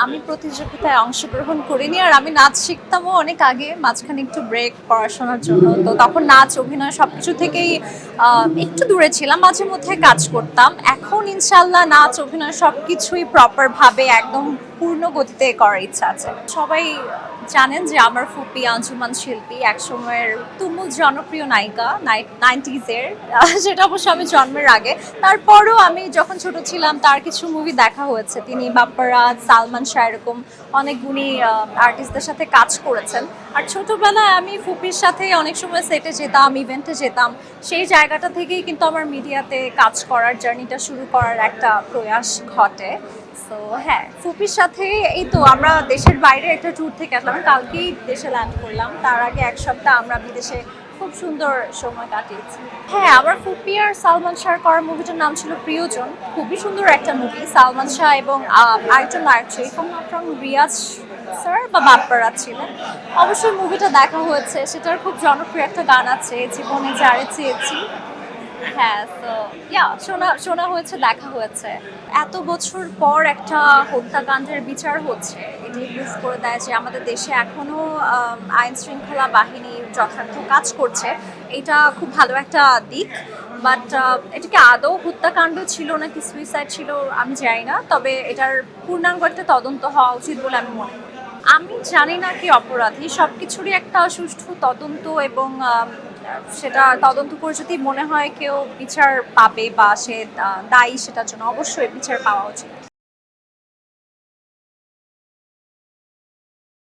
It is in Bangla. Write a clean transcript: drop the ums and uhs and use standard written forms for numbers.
আমি প্রতিযোগিতায় অংশগ্রহণ করিনি, আর আমি নাচ শিখতামও অনেক আগে, মাঝখানে একটু ব্রেক পড়াশোনার জন্য। তো তখন নাচ অভিনয় সবকিছু থেকেই একটু দূরে ছিলাম, মাঝে মধ্যে কাজ করতাম। এখন ইনশাল্লাহ নাচ অভিনয় সবকিছুই প্রপার ভাবে একদম পূর্ণ গতিতে করার ইচ্ছা আছে। সবাই জানেন যে আমার ফুপি আঞ্জুমান শিল্পী, একসময়ের তুমুল জনপ্রিয় নায়িকা, 90s-এর। সেটা অবশ্য আমি জন্মের আগে। তারপরও আমি যখন ছোট ছিলাম তার কিছু মুভি দেখা হয়েছে। তিনি বাপ্পারাজ, সালমান শাহ এরকম অনেক গুণী আর্টিস্টদের সাথে কাজ করেছেন। আর ছোটবেলায় আমি ফুপির সাথে অনেক সময় সেটে যেতাম, ইভেন্টে যেতাম। সেই জায়গাটা থেকেই কিন্তু আমার মিডিয়াতে কাজ করার জার্নিটা শুরু করার একটা প্রয়াস ঘটে। সো হ্যাঁ, ফুপির সাথে এই তো আমরা দেশের বাইরে একটা ট্যুর থেকে আসলাম, কালকেই দেশে ল্যান্ড করলাম। তার আগে এক সপ্তাহ আমরা বিদেশে খুব সুন্দর সময় কাটিয়েছি। হ্যাঁ, আমার ফুপি আর সালমান শাহর করা মুভিটার নাম ছিল প্রিয়জন। খুবই সুন্দর একটা মুভি। সালমান শাহ এবং আরেকজন নায়ক ছিল, রিয়াজ স্যার বা বাপ্পারাজ ছিলেন। অবশ্যই মুভিটা দেখা হয়েছে, সেটার খুব জনপ্রিয় একটা গান আছে, জীবনে যারে চেয়েছি। হ্যাঁ, তো শোনা শোনা হয়েছে, দেখা হয়েছে। এত বছর পর একটা হত্যাকাণ্ডের বিচার হচ্ছে, এটাই প্রুফ করে দেয় যে আমাদের দেশে এখনো আইন শৃঙ্খলা বাহিনী যথার্থ কাজ করছে। এটা খুব ভালো একটা দিক। বাট এটাকে আদৌ হত্যাকাণ্ড ছিল নাকি সুইসাইড ছিল আমি জানি না, তবে এটার পূর্ণাঙ্গ একটা তদন্ত হওয়া উচিত বলে আমি মনে করি। আমি জানি না কি অপরাধী, সবকিছুরই একটা সুষ্ঠু তদন্ত এবং সেটা তদন্ত করে যদি মনে হয় কেউ বিচার পাবে বা সে দায়ী, সেটার জন্য অবশ্যই বিচার পাওয়া উচিত।